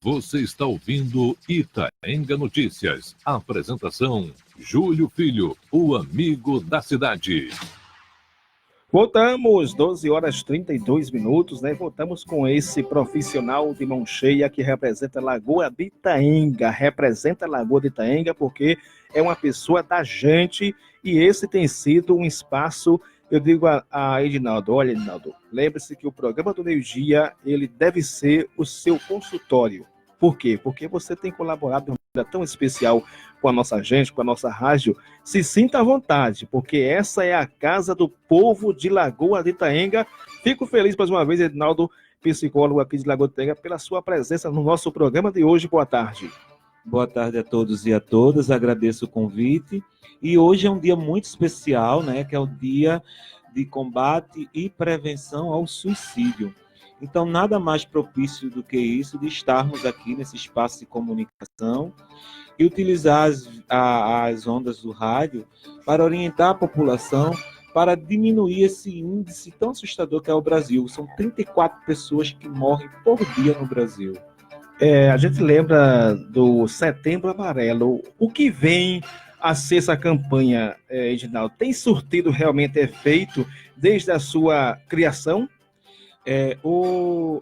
Você está ouvindo Itaenga Notícias. Apresentação: Júlio Filho, o amigo da cidade. Voltamos, 12 horas 32 minutos, né? Voltamos com esse profissional de mão cheia que representa Lagoa de Itaenga. Representa Lagoa de Itaenga porque é uma pessoa da gente e esse tem sido um espaço. Eu digo a Edinaldo, olha, Edinaldo, lembre-se que o programa do meio-dia, ele deve ser o seu consultório. Por quê? Porque você tem colaborado de uma maneira tão especial com a nossa gente, com a nossa rádio. Se sinta à vontade, porque essa é a casa do povo de Lagoa de Itaenga. Fico feliz mais uma vez, Edinaldo, psicólogo aqui de Lagoa de Itaenga, pela sua presença no nosso programa de hoje. Boa tarde. Boa tarde a todos e a todas, agradeço o convite. E hoje é um dia muito especial, né, que é o dia de combate e prevenção ao suicídio. Então, nada mais propício do que isso, de estarmos aqui nesse espaço de comunicação e utilizar as ondas do rádio para orientar a população para diminuir esse índice tão assustador que é o Brasil. São 34 pessoas que morrem por dia no Brasil. A gente lembra do Setembro Amarelo. O que vem a ser essa campanha, Edinaldo? Tem surtido realmente efeito desde a sua criação?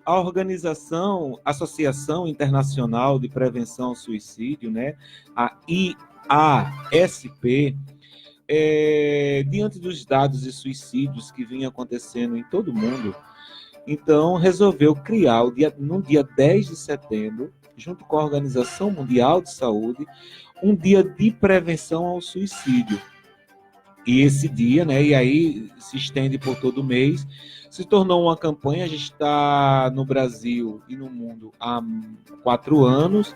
A organização, Associação Internacional de Prevenção ao Suicídio, né, a IASP, diante dos dados de suicídios que vinham acontecendo em todo o mundo, então resolveu criar, no dia 10 de setembro, junto com a Organização Mundial de Saúde, um dia de prevenção ao suicídio. E esse dia, né, e aí se estende por todo o mês, se tornou uma campanha. A gente está no Brasil e no mundo há 4 anos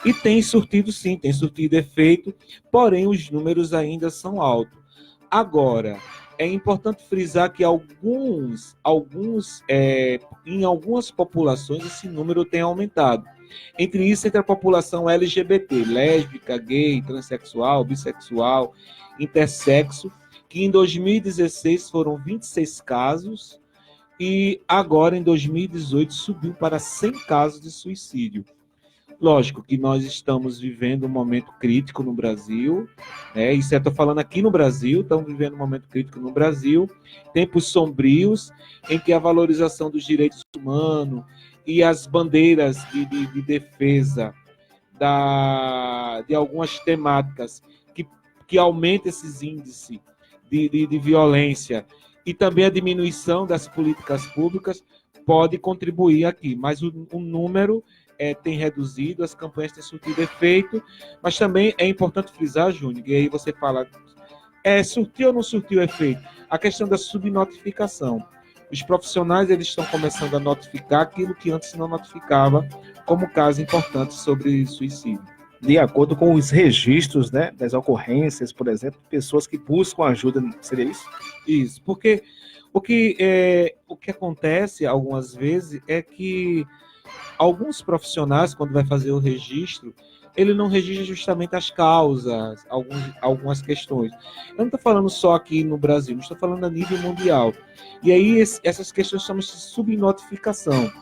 e tem surtido efeito, porém os números ainda são altos. Agora, é importante frisar que em algumas populações esse número tem aumentado. Entre isso, entre a população LGBT, lésbica, gay, transexual, bissexual, intersexo, que em 2016 foram 26 casos e agora em 2018 subiu para 100 casos de suicídio. Lógico que nós estamos vivendo um momento crítico no Brasil, né? Isso eu estou falando aqui no Brasil, estamos vivendo um momento crítico no Brasil, tempos sombrios em que a valorização dos direitos humanos e as bandeiras de defesa de algumas temáticas que aumentam esses índices de violência e também a diminuição das políticas públicas pode contribuir aqui, mas o número tem reduzido, as campanhas têm surtido efeito, mas também é importante frisar, Júnior, e aí você fala, surtiu ou não surtiu efeito? A questão da subnotificação. Os profissionais eles estão começando a notificar aquilo que antes não notificava como caso importante sobre suicídio. De acordo com os registros, né, das ocorrências, por exemplo, pessoas que buscam ajuda, seria isso? Isso, porque o que acontece algumas vezes é que alguns profissionais, quando vai fazer o registro, ele não registra justamente as causas, algumas questões. Eu não estou falando só aqui no Brasil, estou falando a nível mundial. E aí essas questões chamam-se de subnotificação.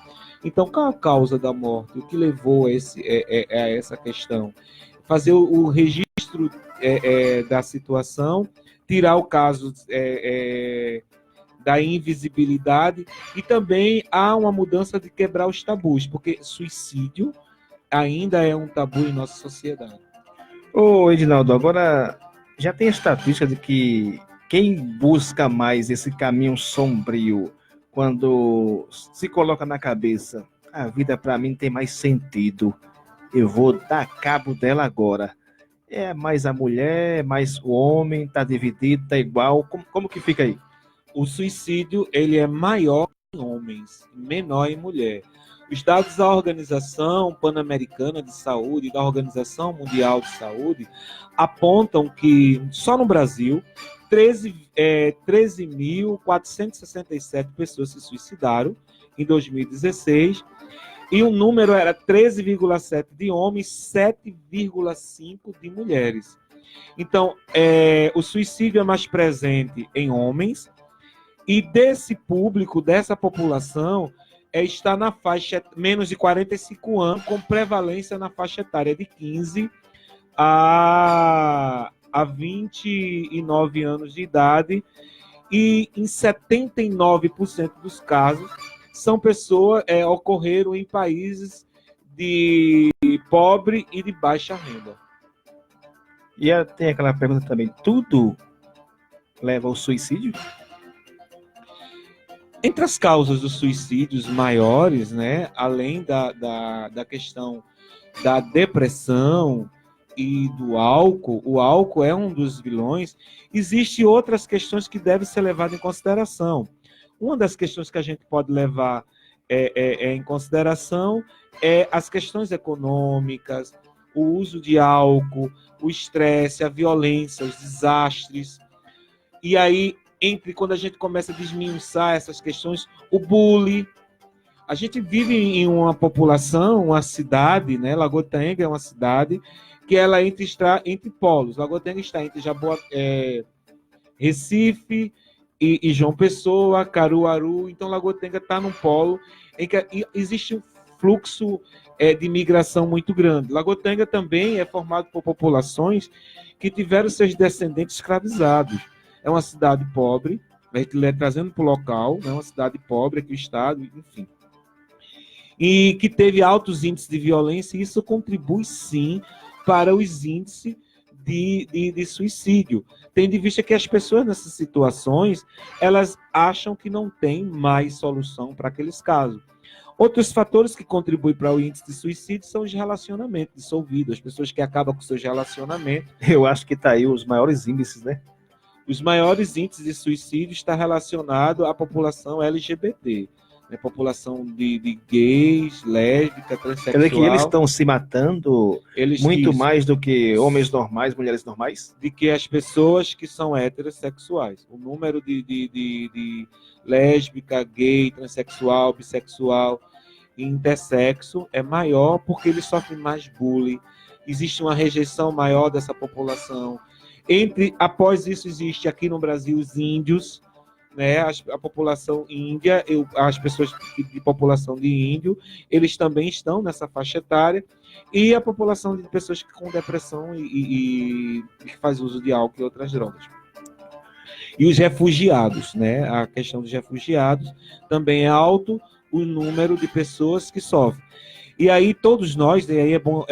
Então, qual a causa da morte? O que levou a essa questão? Fazer o registro da situação, tirar o caso da invisibilidade, e também há uma mudança de quebrar os tabus, porque suicídio ainda é um tabu em nossa sociedade. Ô, Edinaldo, agora já tem estatística de que quem busca mais esse caminho sombrio, quando se coloca na cabeça, a vida para mim tem mais sentido, eu vou dar cabo dela agora. É mais a mulher, mais o homem, tá dividido, tá igual, como que fica aí? O suicídio ele é maior em homens, menor em mulher. Os dados da Organização Pan-Americana de Saúde e da Organização Mundial de Saúde apontam que, só no Brasil, 13.467 pessoas se suicidaram em 2016, e o número era 13,7 de homens, 7,5 de mulheres. Então, o suicídio é mais presente em homens, e desse público, dessa população, está na faixa menos de 45 anos, com prevalência na faixa etária de 15 a 29 anos de idade, e em 79% dos casos são pessoas ocorreram em países de pobre e de baixa renda. E tem aquela pergunta também, tudo leva ao suicídio? Entre as causas dos suicídios maiores, né, além da questão da depressão e do álcool, o álcool é um dos vilões, existem outras questões que devem ser levadas em consideração. Uma das questões que a gente pode levar em consideração é as questões econômicas, o uso de álcool, o estresse, a violência, os desastres. E aí, quando a gente começa a desmiuçar essas questões, o bullying. A gente vive em uma população, uma cidade, né? Lagoa de Itaenga é uma cidade que ela está entre polos. Lagoa de Itaenga está entre Recife e João Pessoa, Caruaru. Então, Lagoa de Itaenga está num polo em que existe um fluxo de migração muito grande. Lagoa de Itaenga também é formado por populações que tiveram seus descendentes escravizados. É uma cidade pobre, a gente trazendo para o local, é uma cidade pobre aqui o estado, enfim. E que teve altos índices de violência, e isso contribui, sim, para os índices de suicídio. Tendo em vista que as pessoas nessas situações, elas acham que não tem mais solução para aqueles casos. Outros fatores que contribuem para o índice de suicídio são os relacionamentos dissolvidos, as pessoas que acabam com seus relacionamentos. Eu acho que está aí os maiores índices, né? Os maiores índices de suicídio estão relacionados à população LGBT, né? População de gays, lésbica, transexual. Quer dizer que eles estão se matando muito mais do que homens normais, mulheres normais? De que as pessoas que são heterossexuais. O número de lésbica, gay, transexual, bissexual e intersexo é maior porque eles sofrem mais bullying. Existe uma rejeição maior dessa população. Após isso, existe aqui no Brasil os índios, né? A população índia, as pessoas de população de índio, eles também estão nessa faixa etária, e a população de pessoas com depressão e que faz uso de álcool e outras drogas. E os refugiados, né? A questão dos refugiados também é alto o número de pessoas que sofrem. E aí todos nós, e aí é bom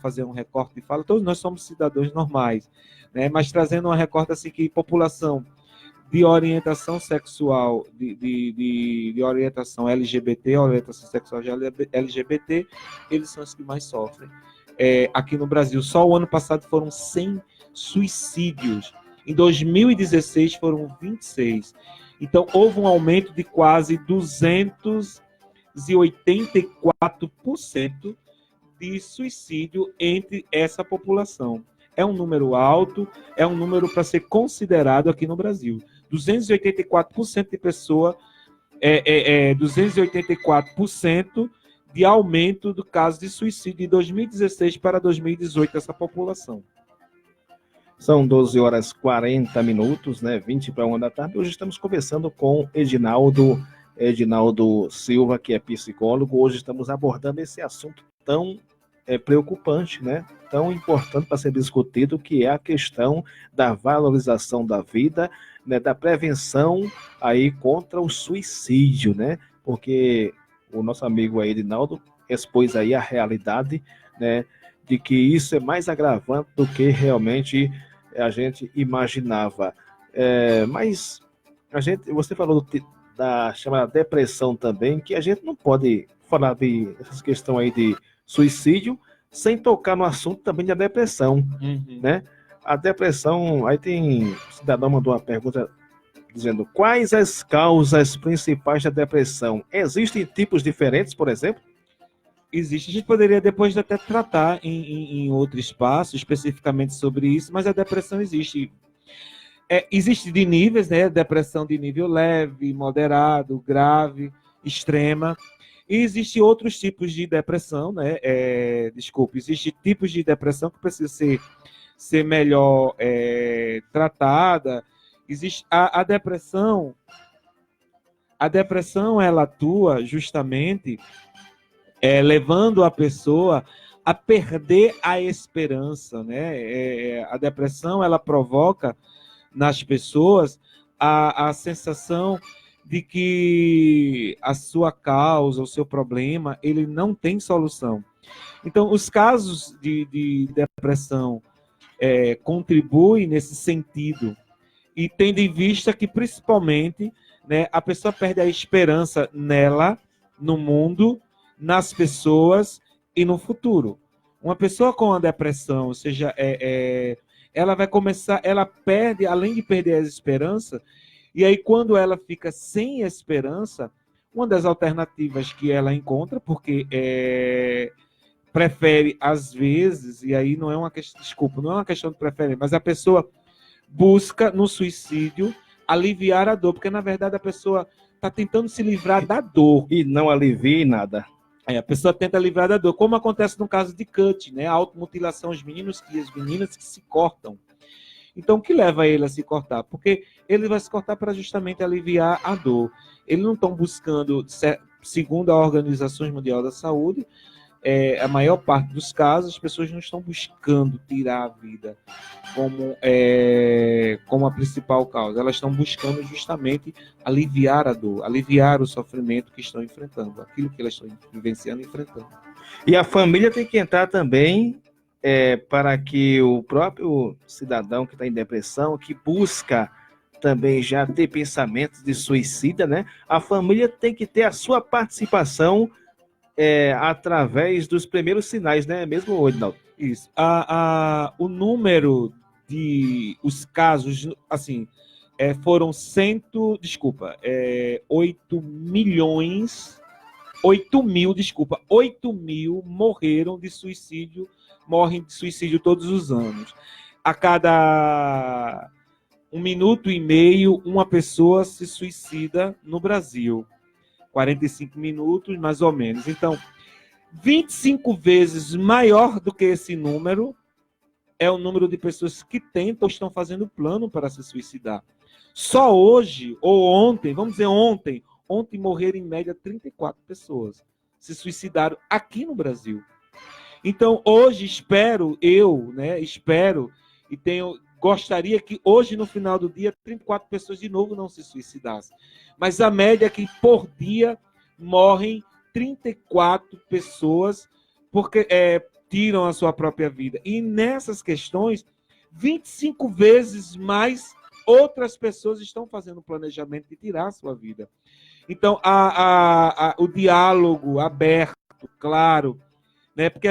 fazer um recorte de fala, todos nós somos cidadãos normais, né? Mas trazendo uma recorte assim que população de orientação sexual, de orientação LGBT, orientação sexual LGBT, eles são os que mais sofrem. Aqui no Brasil, só o ano passado foram 100 suicídios. Em 2016 foram 26. Então, houve um aumento de quase 284% de suicídio entre essa população. É um número alto, é um número para ser considerado aqui no Brasil. 284% de pessoa, 284% de aumento do caso de suicídio de 2016 para 2018 dessa população. São 12h40, né? 20 para 1 da tarde. Hoje estamos conversando com Edinaldo Silva, que é psicólogo. Hoje estamos abordando esse assunto tão preocupante, né? Tão importante para ser discutido, que é a questão da valorização da vida, né? Da prevenção aí contra o suicídio, né? Porque o nosso amigo aí, Edinaldo, expôs aí a realidade, né? De que isso é mais agravante do que realmente a gente imaginava. Mas você falou da chamada depressão também, que a gente não pode falar dessa questão aí de suicídio sem tocar no assunto também da depressão, né? A depressão, aí tem, o cidadão mandou uma pergunta dizendo, quais as causas principais da depressão? Existem tipos diferentes, por exemplo? Existe. A gente poderia depois até tratar em outro espaço, especificamente sobre isso, mas a depressão existe. Existe de níveis, né? Depressão de nível leve, moderado, grave, extrema. E existem outros tipos de depressão, né? Existem tipos de depressão que precisam ser melhor tratada. Existe a depressão, A depressão, ela atua justamente levando a pessoa a perder a esperança, né? A depressão, ela provoca nas pessoas a sensação de que a sua causa, o seu problema, ele não tem solução. Então, os casos de depressão contribuem nesse sentido, e tendo em vista que, principalmente, né, a pessoa perde a esperança nela, no mundo, nas pessoas e no futuro. Uma pessoa com a depressão, ou seja, ela vai começar, ela perde, além de perder a esperança, e aí quando ela fica sem esperança, uma das alternativas que ela encontra, porque prefere às vezes, e aí não é uma questão, desculpa, não é uma questão de preferência, mas a pessoa busca no suicídio aliviar a dor, porque na verdade a pessoa está tentando se livrar da dor. E não alivia nada. A pessoa tenta livrar da dor, como acontece no caso de Cut, né? A automutilação, os meninos e as meninas que se cortam. Então, o que leva ele a se cortar? Porque ele vai se cortar para justamente aliviar a dor. Eles não estão buscando, segundo a Organização Mundial da Saúde, a maior parte dos casos, as pessoas não estão buscando tirar a vida como a principal causa. Elas estão buscando justamente aliviar a dor, aliviar o sofrimento que estão enfrentando, aquilo que elas estão vivenciando e enfrentando. E a família tem que entrar também para que o próprio cidadão que está em depressão, que busca também já ter pensamentos de suicida, né? A família tem que ter a sua participação através dos primeiros sinais, né? Mesmo, Edinaldo? Isso. O número de os casos, assim, foram 8 mil morreram de suicídio, morrem de suicídio todos os anos. A cada 1 minuto e meio, uma pessoa se suicida no Brasil. 45 minutos, mais ou menos. Então, 25 vezes maior do que esse número é o número de pessoas que tentam ou estão fazendo plano para se suicidar. Só hoje, ou ontem, vamos dizer ontem morreram em média 34 pessoas. Se suicidaram aqui no Brasil. Então, hoje espero e gostaria que hoje, no final do dia, 34 pessoas de novo não se suicidassem. Mas a média é que por dia morrem 34 pessoas porque tiram a sua própria vida. E nessas questões, 25 vezes mais outras pessoas estão fazendo o planejamento de tirar a sua vida. Então, o diálogo aberto, claro, né? Porque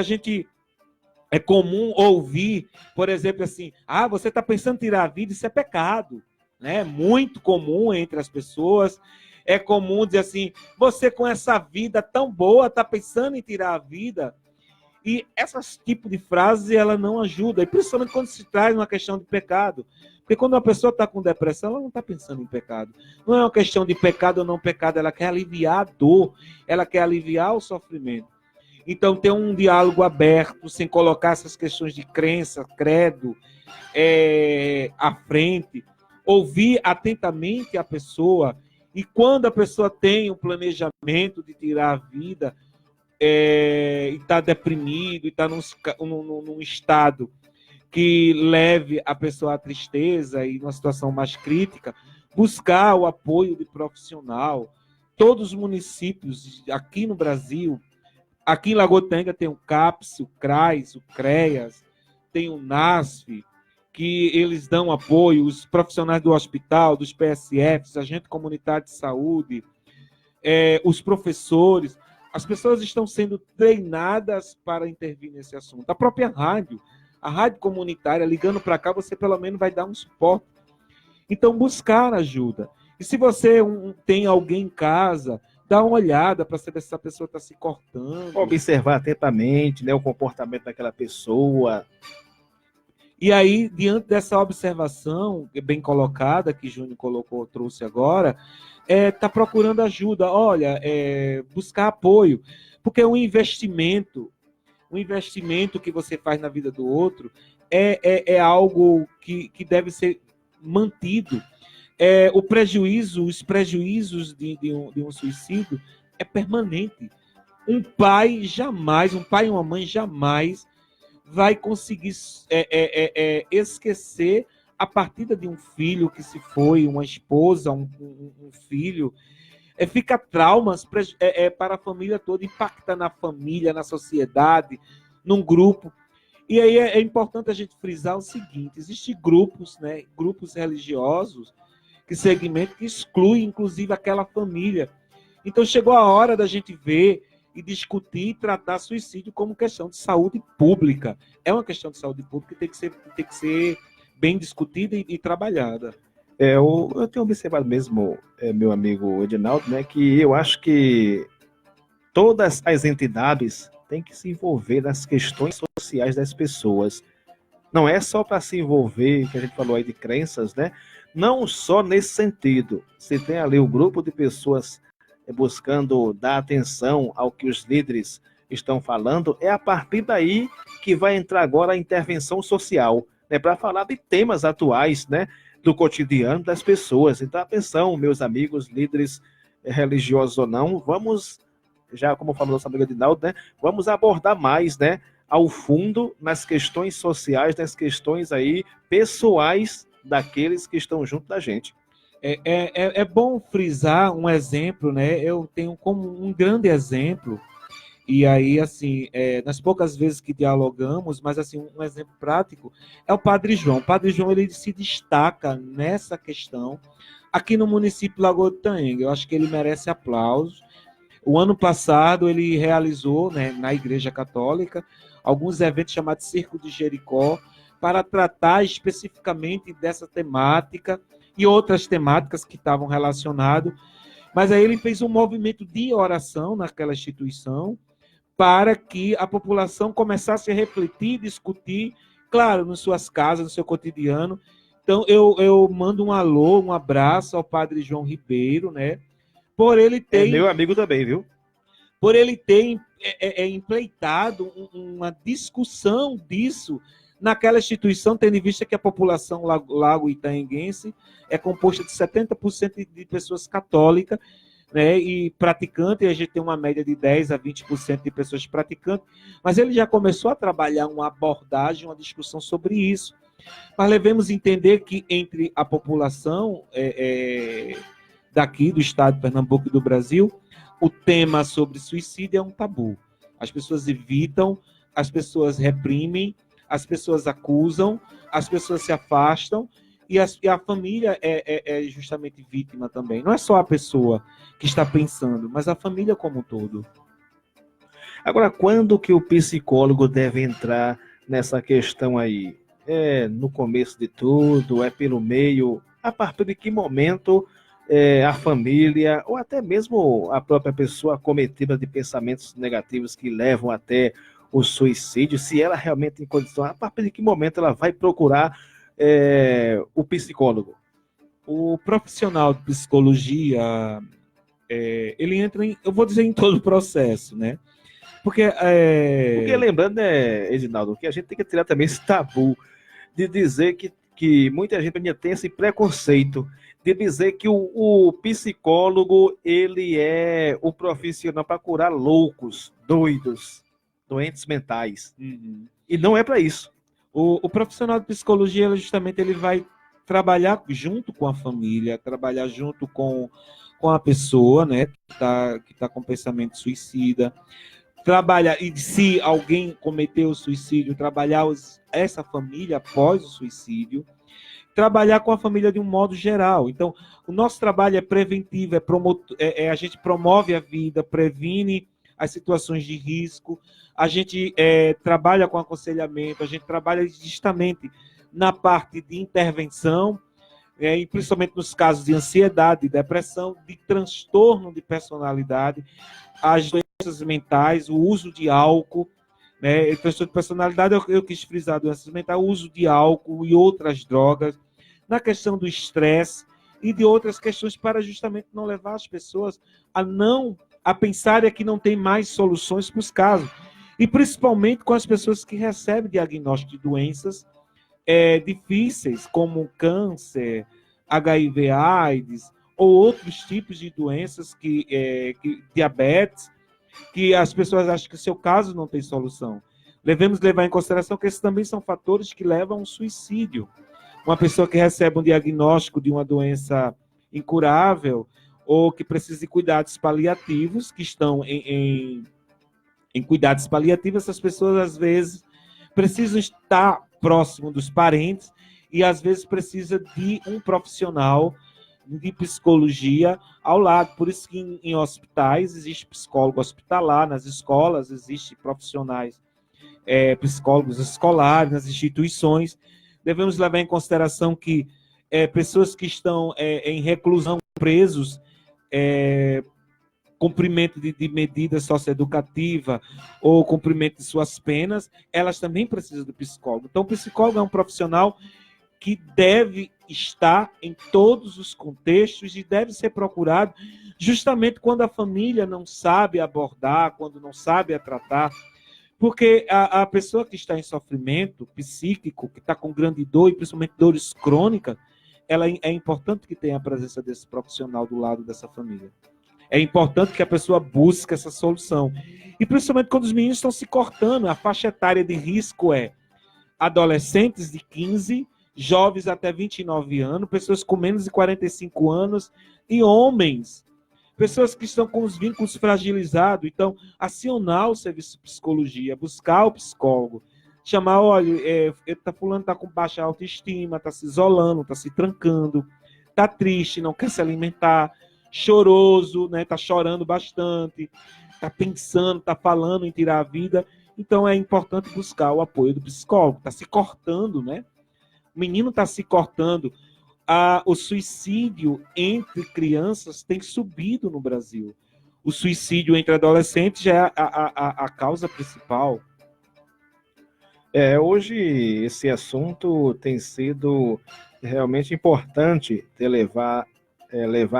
é comum ouvir, por exemplo, assim, você está pensando em tirar a vida, isso é pecado, né? Muito comum entre as pessoas. É comum dizer assim, você com essa vida tão boa, está pensando em tirar a vida. E esse tipo de frase, ela não ajuda, e principalmente quando se traz uma questão de pecado. Porque quando uma pessoa está com depressão, ela não está pensando em pecado. Não é uma questão de pecado ou não pecado, ela quer aliviar a dor, ela quer aliviar o sofrimento. Então, ter um diálogo aberto, sem colocar essas questões de crença, credo, à frente, ouvir atentamente a pessoa, e quando a pessoa tem um planejamento de tirar a vida, e está deprimido, e está num estado que leve a pessoa à tristeza e numa situação mais crítica, buscar o apoio de profissional. Todos os municípios aqui no Brasil, aqui em Lagoa de Itaenga tem o CAPS, o CRAS, o CREAS, tem o NASF, que eles dão apoio, os profissionais do hospital, dos PSFs, agente comunitário de saúde, os professores. As pessoas estão sendo treinadas para intervir nesse assunto. A própria rádio, a rádio comunitária, ligando para cá, você pelo menos vai dar um suporte. Então, buscar ajuda. E se você tem alguém em casa, dá uma olhada para saber se essa pessoa está se cortando. Observar atentamente, né, o comportamento daquela pessoa. E aí, diante dessa observação bem colocada, que Júnior trouxe agora, tá procurando ajuda. Olha, buscar apoio. Porque um investimento que você faz na vida do outro é algo que deve ser mantido. os prejuízos de um suicídio é permanente. Um pai e uma mãe jamais vai conseguir esquecer a partida de um filho que se foi, uma esposa, um filho. Fica traumas para a família toda, impacta na família, na sociedade, num grupo. E aí é importante a gente frisar o seguinte: existem grupos, né, grupos religiosos que segmentam, que excluem, inclusive, aquela família. Então chegou a hora da gente ver e discutir e tratar suicídio como questão de saúde pública. É uma questão de saúde pública que tem que ser bem discutida e trabalhada. Eu tenho observado mesmo, meu amigo Edinaldo, né, que eu acho que todas as entidades têm que se envolver nas questões sociais das pessoas. Não é só para se envolver, que a gente falou aí de crenças, né? Não só nesse sentido. Se tem ali o grupo de pessoas buscando dar atenção ao que os líderes estão falando, é a partir daí que vai entrar agora a intervenção social, né, para falar de temas atuais, né, do cotidiano das pessoas. Então, atenção, meus amigos, líderes religiosos ou não, vamos, já como falou nosso amigo Edinaldo, né, vamos abordar mais, né, ao fundo nas questões sociais, nas questões aí pessoais daqueles que estão junto da gente. É bom frisar um exemplo, né? Eu tenho como um grande exemplo, e aí, assim, nas poucas vezes que dialogamos, mas, assim, um exemplo prático é o Padre João. O Padre João, ele se destaca nessa questão aqui no município de Lagoa do Itaenga. Eu acho que ele merece aplausos. O ano passado, ele realizou, né, na Igreja Católica, alguns eventos chamados Circo de Jericó, para tratar especificamente dessa temática e outras temáticas que estavam relacionadas. Mas aí ele fez um movimento de oração naquela instituição para que a população começasse a refletir, discutir, claro, nas suas casas, no seu cotidiano. Então, eu mando um alô, um abraço ao Padre João Ribeiro, né? Por ele ter... É meu amigo também, viu? Por ele ter empleitado uma discussão disso naquela instituição, tendo em vista que a população lago itaenguense é composta de 70% de pessoas católicas, né, e praticantes, e a gente tem uma média de 10% a 20% de pessoas praticantes, mas ele já começou a trabalhar uma abordagem, uma discussão sobre isso. Mas devemos entender que entre a população daqui do estado de Pernambuco e do Brasil, o tema sobre suicídio é um tabu. As pessoas evitam, as pessoas reprimem, as pessoas acusam, as pessoas se afastam, e a família é justamente vítima também. Não é só a pessoa que está pensando, mas a família como um todo. Agora, quando que o psicólogo deve entrar nessa questão aí? É no começo de tudo? É pelo meio? A partir de que momento a família, ou até mesmo a própria pessoa acometida de pensamentos negativos que levam até o suicídio, se ela realmente tem condição, a partir de que momento ela vai procurar o psicólogo? O profissional de psicologia, ele entra eu vou dizer, em todo o processo, né? Porque lembrando, Edinaldo, que a gente tem que tirar também esse tabu de dizer que muita gente ainda tem esse preconceito de dizer que o psicólogo, ele é o profissional para curar loucos, doidos, doentes mentais. Uhum. E não é para isso. O profissional de psicologia, justamente, ele vai trabalhar junto com a família, trabalhar junto com a pessoa, né, que tá com pensamento suicida, trabalhar, e se alguém cometeu o suicídio, trabalhar essa família após o suicídio, trabalhar com a família de um modo geral. Então, o nosso trabalho é preventivo, a gente promove a vida, previne as situações de risco, a gente trabalha com aconselhamento, a gente trabalha justamente na parte de intervenção, e principalmente nos casos de ansiedade, de depressão, de transtorno de personalidade, as doenças mentais, o uso de álcool, né? Transtorno de personalidade, eu quis frisar doenças mentais, o uso de álcool e outras drogas, na questão do estresse e de outras questões, para justamente não levar as pessoas a pensarem que não tem mais soluções para os casos. E principalmente com as pessoas que recebem diagnóstico de doenças difíceis, como câncer, HIV/AIDS, ou outros tipos de doenças, diabetes, que as pessoas acham que o seu caso não tem solução. Devemos levar em consideração que esses também são fatores que levam ao suicídio. Uma pessoa que recebe um diagnóstico de uma doença incurável ou que precisa de cuidados paliativos, que estão em cuidados paliativos, essas pessoas, às vezes, precisam estar próximo dos parentes e, às vezes, precisa de um profissional de psicologia ao lado. Por isso que em hospitais existe psicólogo hospitalar, nas escolas existem profissionais, psicólogos escolares, nas instituições. Devemos levar em consideração que pessoas que estão em reclusão, presos, cumprimento de medida socioeducativa ou cumprimento de suas penas, elas também precisam do psicólogo. Então, o psicólogo é um profissional que deve estar em todos os contextos e deve ser procurado justamente quando a família não sabe abordar, quando não sabe tratar, porque a pessoa que está em sofrimento psíquico, que está com grande dor, e principalmente dores crônicas, é importante que tenha a presença desse profissional do lado dessa família. É importante que a pessoa busque essa solução. E principalmente quando os meninos estão se cortando, a faixa etária de risco é adolescentes de 15, jovens até 29 anos, pessoas com menos de 45 anos e homens. Pessoas que estão com os vínculos fragilizados. Então, acionar o serviço de psicologia, buscar o psicólogo, chamar, olha, fulano está com baixa autoestima, está se isolando, está se trancando, está triste, não quer se alimentar, choroso, né? Está chorando bastante, está pensando, está falando em tirar a vida. Então, é importante buscar o apoio do psicólogo. Está se cortando, né? O menino está se cortando. O suicídio entre crianças tem subido no Brasil. O suicídio entre adolescentes já é a causa principal. Hoje esse assunto tem sido realmente importante levar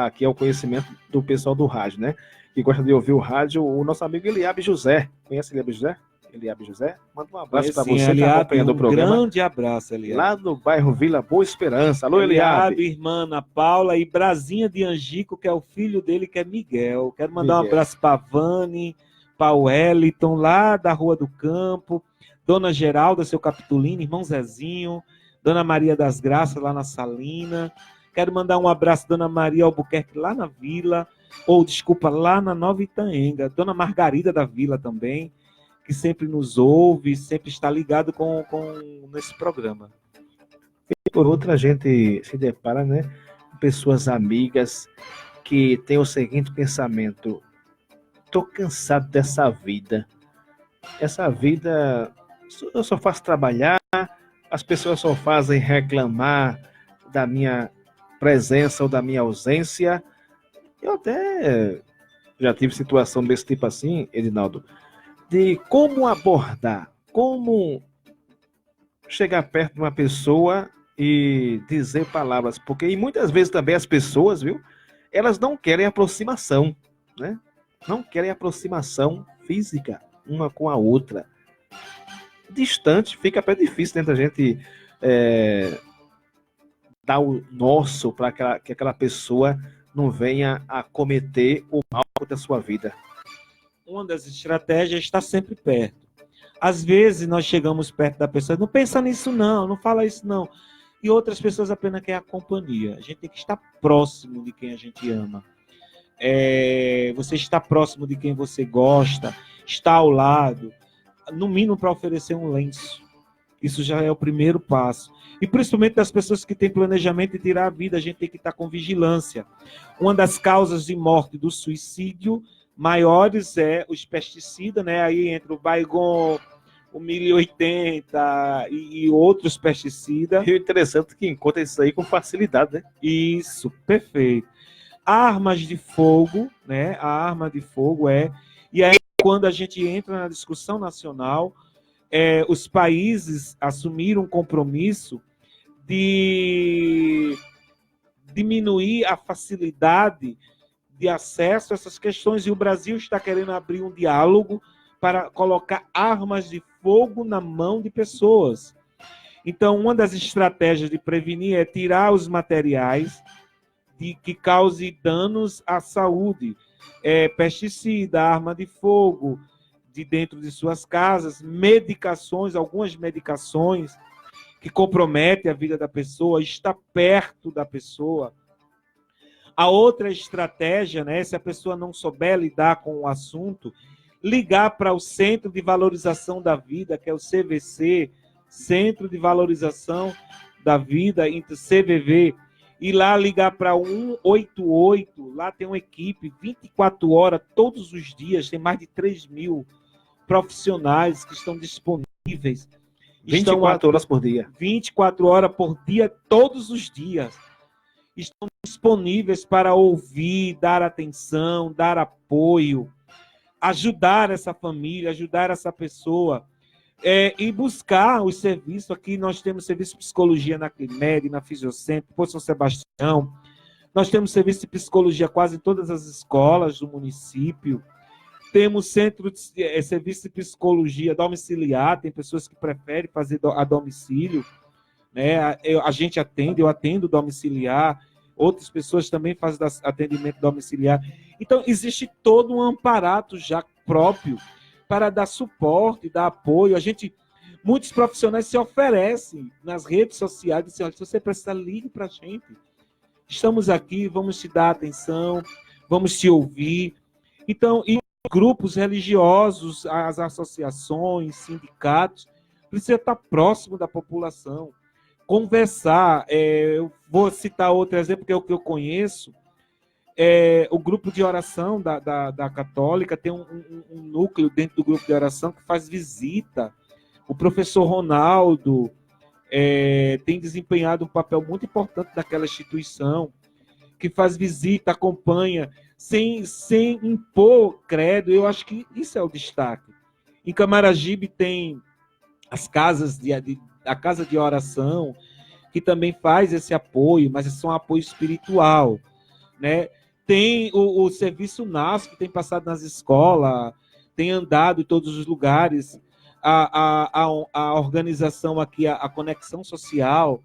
aqui ao conhecimento do pessoal do rádio, né? Que gosta de ouvir o rádio, o nosso amigo Eliabe José. Conhece Eliabe José? Eliabe José? Manda um abraço para você que está acompanhando o programa. Grande abraço, Eliabe. Lá do bairro Vila Boa Esperança. Alô, Eliabe. Irmã Ana Paula e Brasinha de Angico, que é o filho dele, que é Miguel. Quero mandar um abraço para a Vani, para o Wellington, lá da Rua do Campo, Dona Geralda, seu Capitulino, irmão Zezinho, Dona Maria das Graças, lá na Salina. Quero mandar um abraço, Dona Maria Albuquerque, lá na Vila, lá na Nova Itaenga. Dona Margarida da Vila também, que sempre nos ouve, sempre está ligado nesse programa. E por outra, a gente se depara, né, com pessoas amigas que têm o seguinte pensamento: estou cansado dessa vida. Essa vida, eu só faço trabalhar, as pessoas só fazem reclamar da minha presença ou da minha ausência. Eu até já tive situação desse tipo assim, Edinaldo, de como abordar, como chegar perto de uma pessoa e dizer palavras, porque muitas vezes também as pessoas, viu, elas não querem aproximação, né? Não querem aproximação física uma com a outra. Distante, fica até difícil, né, da gente dar o nosso para que aquela pessoa não venha a cometer o mal da sua vida. Uma das estratégias é estar sempre perto. Às vezes nós chegamos perto da pessoa, não pensa nisso não fala isso não. E outras pessoas apenas querem a companhia. A gente tem que estar próximo de quem a gente ama. Você está próximo de quem você gosta, está ao lado, no mínimo para oferecer um lenço. Isso já é o primeiro passo. E principalmente das pessoas que têm planejamento de tirar a vida, a gente tem que estar com vigilância. Uma das causas de morte do suicídio maiores é os pesticidas, né? Aí entra o Baygon, o 1080 e outros pesticidas. E o interessante é que encontra isso aí com facilidade, né? Isso, perfeito. Armas de fogo, né? A arma de fogo E aí, quando a gente entra na discussão nacional, os países assumiram um compromisso de diminuir a facilidade de acesso a essas questões, e o Brasil está querendo abrir um diálogo para colocar armas de fogo na mão de pessoas. Então, uma das estratégias de prevenir é tirar os materiais que causem danos à saúde, pesticida, arma de fogo, de dentro de suas casas, medicações, algumas medicações que comprometem a vida da pessoa, está perto da pessoa. A outra estratégia, né, se a pessoa não souber lidar com o assunto, ligar para o Centro de Valorização da Vida, que é o CVC, Centro de Valorização da Vida, CVV, e lá ligar para 188, lá tem uma equipe 24 horas, todos os dias, tem mais de 3.000 profissionais que estão disponíveis. 24 horas por dia. 24 horas por dia, todos os dias. Estão disponíveis para ouvir, dar atenção, dar apoio, ajudar essa família, ajudar essa pessoa. E buscar os serviços. Aqui nós temos serviço de psicologia na Climed, na Fisiocentro, por São Sebastião. Nós temos serviço de psicologia quase em todas as escolas do município. Temos serviço de psicologia domiciliar, tem pessoas que preferem fazer a domicílio, né? A gente atende, eu atendo domiciliar, outras pessoas também fazem atendimento domiciliar. Então, existe todo um aparato já próprio para dar suporte, dar apoio. Muitos profissionais se oferecem nas redes sociais, dizem, olha, se você precisar, ligue para a gente. Estamos aqui, vamos te dar atenção, vamos te ouvir. Então, e grupos religiosos, as associações, sindicatos, precisa estar próximo da população, conversar. Eu vou citar outro exemplo, que é o que eu conheço. O grupo de oração da Católica tem um núcleo dentro do grupo de oração que faz visita. O professor Ronaldo tem desempenhado um papel muito importante naquela instituição, que faz visita, acompanha, sem impor credo. Eu acho que isso é o destaque. Em Camaragibe tem as casas a casa de oração, que também faz esse apoio, mas é um apoio espiritual, né? Tem o serviço NAS, que tem passado nas escolas, tem andado em todos os lugares. A organização aqui, a Conexão Social,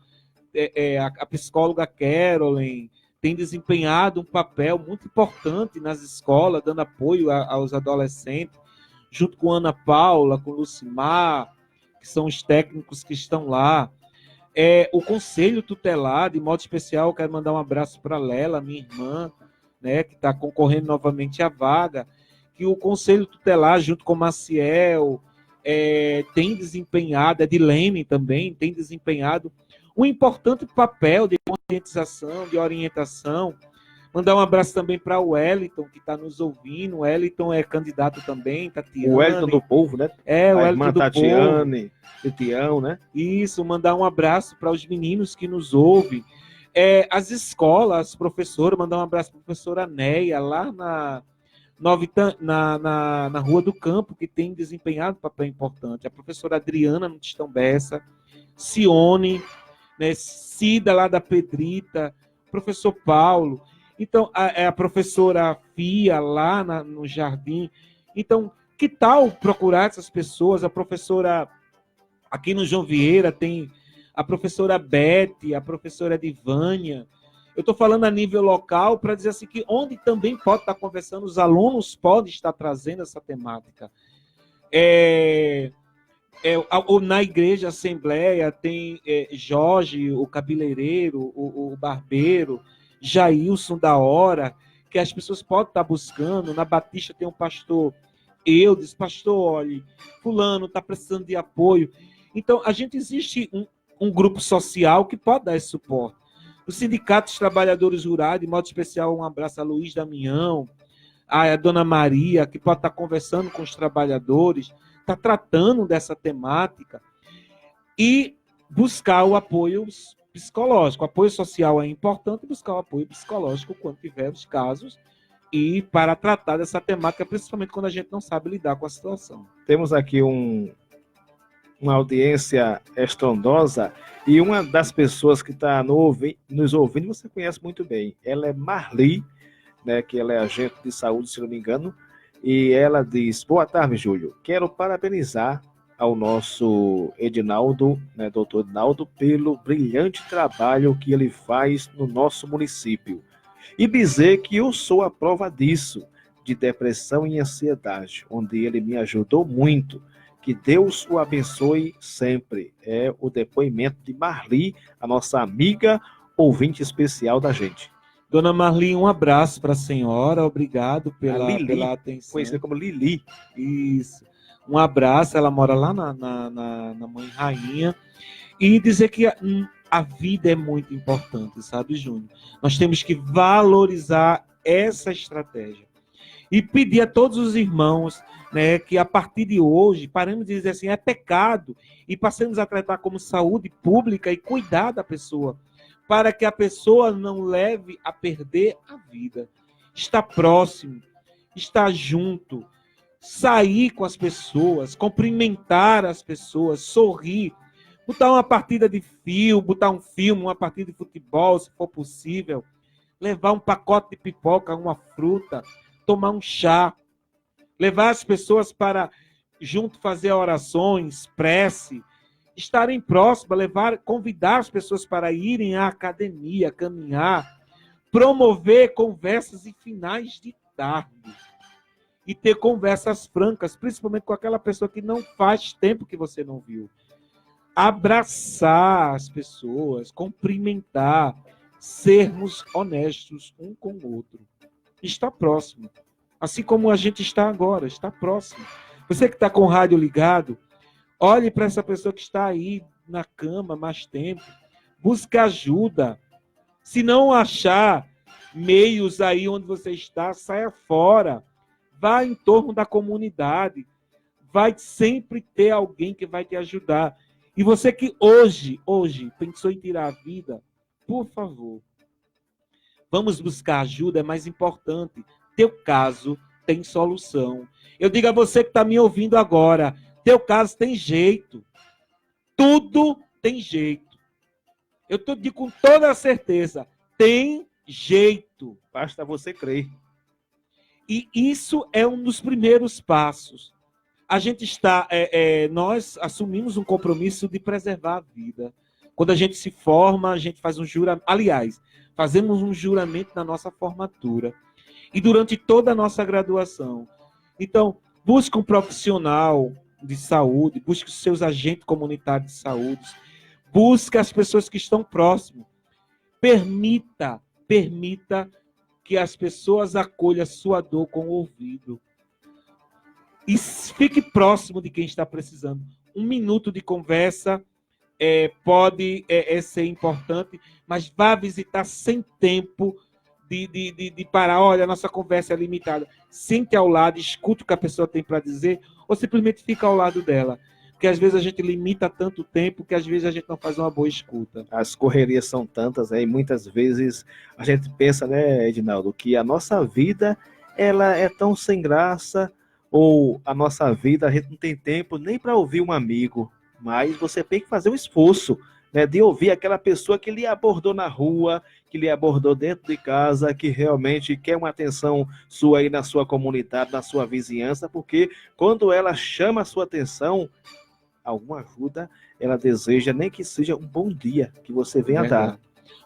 a psicóloga Carolyn, tem desempenhado um papel muito importante nas escolas, dando apoio aos adolescentes, junto com Ana Paula, com Lucimar, que são os técnicos que estão lá. O Conselho Tutelar, de modo especial, quero mandar um abraço para a Lela, minha irmã, né, que está concorrendo novamente à vaga, que o Conselho Tutelar, junto com o Maciel, tem desempenhado, a Edilene também, tem desempenhado um importante papel de conscientização, de orientação. Mandar um abraço também para o Wellington, que está nos ouvindo. O Wellington é candidato também, Tatiane. O Wellington do Povo, né? O Wellington do Tatiane, Tião, né? Isso, mandar um abraço para os meninos que nos ouvem. As escolas, as professoras, mandar um abraço para a professora Neia, lá na Rua do Campo, que tem desempenhado um papel importante. A professora Adriana, no Tistão Bessa, Cione, né, Cida, lá da Pedrita, professor Paulo. Então, a professora Fia, lá no Jardim. Então, que tal procurar essas pessoas? A professora, aqui no João Vieira, tem a professora Beth, a professora Divânia. Eu estou falando a nível local para dizer assim que onde também pode estar conversando, os alunos podem estar trazendo essa temática. Na igreja Assembleia tem Jorge, o cabeleireiro, o barbeiro, Jailson da Hora, que as pessoas podem estar buscando. Na Batista tem um pastor Eudes, pastor, olha, fulano está precisando de apoio. Então, existe um grupo social que pode dar esse suporte. O Sindicato dos Trabalhadores Rurais, de modo especial, um abraço a Luiz Damião, a Dona Maria, que pode estar conversando com os trabalhadores, está tratando dessa temática, e buscar o apoio psicológico. O apoio social é importante, buscar o apoio psicológico quando tiver os casos, e para tratar dessa temática, principalmente quando a gente não sabe lidar com a situação. Temos aqui uma audiência estrondosa, e uma das pessoas que está nos ouvindo, você conhece muito bem. Ela é Marli, né, que ela é agente de saúde, se não me engano, e ela diz: boa tarde, Júlio. Quero parabenizar ao nosso Edinaldo, né, doutor Edinaldo, pelo brilhante trabalho que ele faz no nosso município. E dizer que eu sou a prova disso, de depressão e ansiedade, onde ele me ajudou muito. Que Deus o abençoe sempre. É o depoimento de Marli, a nossa amiga ouvinte especial da gente. Dona Marli, um abraço para a senhora, obrigado pela atenção. Conhecida como Lili. Isso. Um abraço, ela mora lá na Mãe Rainha. E dizer que a vida é muito importante, sabe, Júnior? Nós temos que valorizar essa estratégia. E pedir a todos os irmãos, né, que a partir de hoje, paremos de dizer assim, é pecado, e passemos a tratar como saúde pública e cuidar da pessoa, para que a pessoa não leve a perder a vida. Estar próximo, estar junto, sair com as pessoas, cumprimentar as pessoas, sorrir, botar uma partida de filme, botar um filme, uma partida de futebol, se for possível, levar um pacote de pipoca, uma fruta, tomar um chá, levar as pessoas para junto fazer orações, prece, estarem próximas, convidar as pessoas para irem à academia, caminhar, promover conversas e finais de tarde e ter conversas francas, principalmente com aquela pessoa que não faz tempo que você não viu. Abraçar as pessoas, cumprimentar, sermos honestos um com o outro. Está próximo. Assim como a gente está agora, está próximo. Você que está com o rádio ligado, olhe para essa pessoa que está aí na cama mais tempo. Busque ajuda. Se não achar meios aí onde você está, saia fora. Vá em torno da comunidade. Vai sempre ter alguém que vai te ajudar. E você que hoje pensou em tirar a vida, por favor, vamos buscar ajuda, é mais importante. Teu caso tem solução. Eu digo a você que está me ouvindo agora, teu caso tem jeito. Tudo tem jeito. Eu digo com toda a certeza, tem jeito. Basta você crer. E isso é um dos primeiros passos. A gente nós assumimos um compromisso de preservar a vida. Quando a gente se forma, a gente faz um juramento. Aliás, fazemos um juramento na nossa formatura. E durante toda a nossa graduação. Então, busque um profissional de saúde, busque os seus agentes comunitários de saúde, busque as pessoas que estão próximas. Permita que as pessoas acolham a sua dor com o ouvido. E fique próximo de quem está precisando. 1 minuto de conversa pode ser importante, mas vá visitar sem tempo de parar. Olha, a nossa conversa é limitada. Sente ao lado, escute o que a pessoa tem para dizer, ou simplesmente fica ao lado dela. Porque às vezes a gente limita tanto tempo que às vezes a gente não faz uma boa escuta. As correrias são tantas, e muitas vezes a gente pensa, né, Edinaldo, que a nossa vida ela é tão sem graça, ou a nossa vida, a gente não tem tempo nem para ouvir um amigo, mas você tem que fazer um esforço, né, de ouvir aquela pessoa que lhe abordou na rua, que lhe abordou dentro de casa, que realmente quer uma atenção sua aí na sua comunidade, na sua vizinhança, porque quando ela chama a sua atenção, alguma ajuda, ela deseja, nem que seja um bom dia que você venha dar.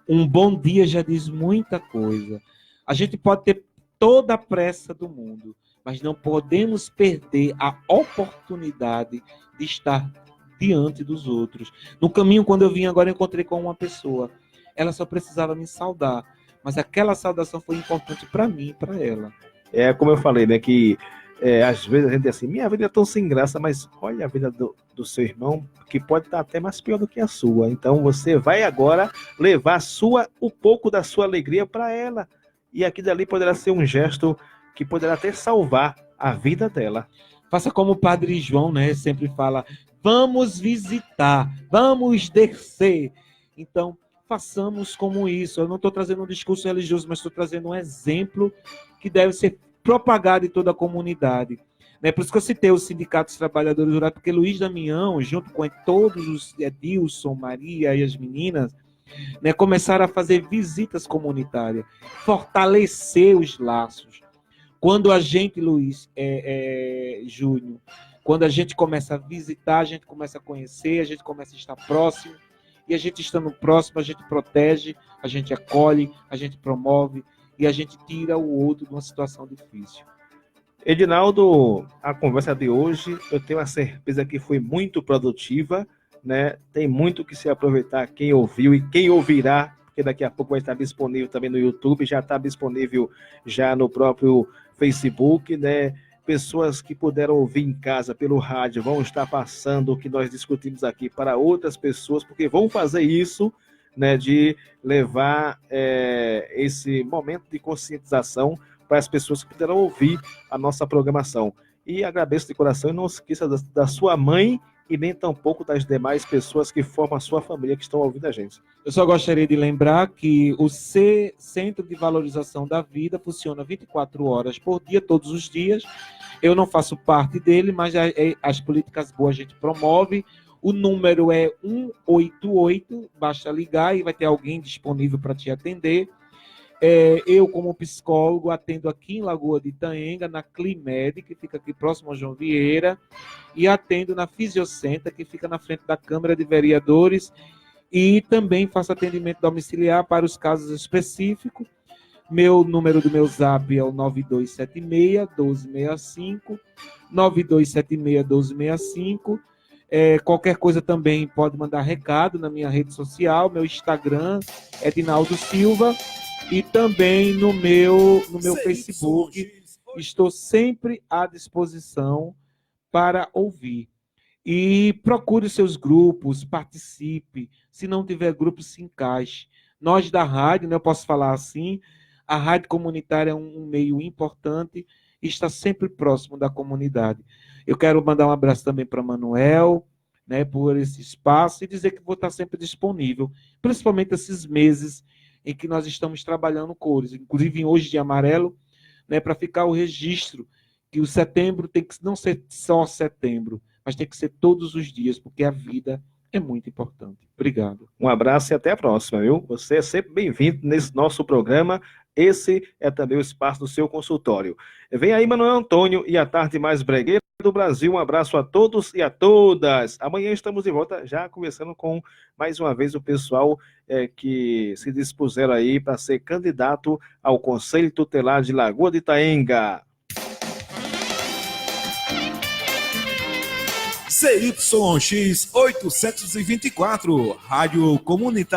Um bom dia já diz muita coisa. A gente pode ter toda a pressa do mundo, mas não podemos perder a oportunidade de estar diante dos outros. No caminho, quando eu vim agora, eu encontrei com uma pessoa. Ela só precisava me saudar, mas aquela saudação foi importante para mim e para ela. É como eu falei, né, que às vezes a gente diz assim, minha vida é tão sem graça, mas olha a vida do seu irmão, que pode estar até mais pior do que a sua. Então você vai agora levar o pouco da sua alegria para ela. E aquilo ali poderá ser um gesto que poderá até salvar a vida dela. Faça como o Padre João, né, sempre fala, vamos visitar, vamos descer. Então, façamos como isso. Eu não estou trazendo um discurso religioso, mas estou trazendo um exemplo que deve ser propagado em toda a comunidade. Né? Por isso que eu citei os sindicatos dos trabalhadores rurais, porque Luiz Damião, junto com todos os Edilson, Maria e as meninas, né, começaram a fazer visitas comunitárias, fortalecer os laços. Quando a gente, Luiz, Júnior, Quando a gente começa a visitar, a gente começa a conhecer, a gente começa a estar próximo, e a gente estando próximo, a gente protege, a gente acolhe, a gente promove, e a gente tira o outro de uma situação difícil. Edinaldo, a conversa de hoje, eu tenho a certeza que foi muito produtiva, né? Tem muito que se aproveitar quem ouviu e quem ouvirá, porque daqui a pouco vai estar disponível também no YouTube, já está disponível já no próprio Facebook, né? Pessoas que puderam ouvir em casa pelo rádio vão estar passando o que nós discutimos aqui para outras pessoas, porque vão fazer isso, né? De levar esse momento de conscientização para as pessoas que puderam ouvir a nossa programação. E agradeço de coração e não esqueça da sua mãe e nem tampouco das demais pessoas que formam a sua família que estão ouvindo a gente. Eu só gostaria de lembrar que o Centro de Valorização da Vida funciona 24 horas por dia, todos os dias. Eu não faço parte dele, mas as políticas boas a gente promove. O número é 188, basta ligar e vai ter alguém disponível para te atender. Eu, como psicólogo, atendo aqui em Lagoa de Itaenga, na Climed, que fica aqui próximo ao João Vieira, e atendo na Fisiocenta, que fica na frente da Câmara de Vereadores, e também faço atendimento domiciliar para os casos específicos. Meu número do meu zap é o 9276-1265, 9276-1265. Qualquer coisa também pode mandar recado na minha rede social, meu Instagram é Edinaldo Silva, e também no meu Facebook. Estou sempre à disposição para ouvir. E procure os seus grupos, participe. Se não tiver grupo, se encaixe. Nós da rádio, né, eu posso falar assim, a rádio comunitária é um meio importante e está sempre próximo da comunidade. Eu quero mandar um abraço também para Manuel, né, por esse espaço, e dizer que vou estar sempre disponível, principalmente esses meses em que nós estamos trabalhando cores, inclusive hoje de amarelo, né, para ficar o registro que o setembro tem que não ser só setembro, mas tem que ser todos os dias, porque a vida é muito importante. Obrigado. Um abraço e até a próxima, viu? Você é sempre bem-vindo nesse nosso programa. Esse é também o espaço do seu consultório. Vem aí, Manuel Antônio, e a tarde mais bregueira do Brasil. Um abraço a todos e a todas. Amanhã estamos de volta, já conversando com, mais uma vez, o pessoal que se dispuseram aí para ser candidato ao Conselho Tutelar de Lagoa de Itaenga. CYX 824, Rádio Comunitária.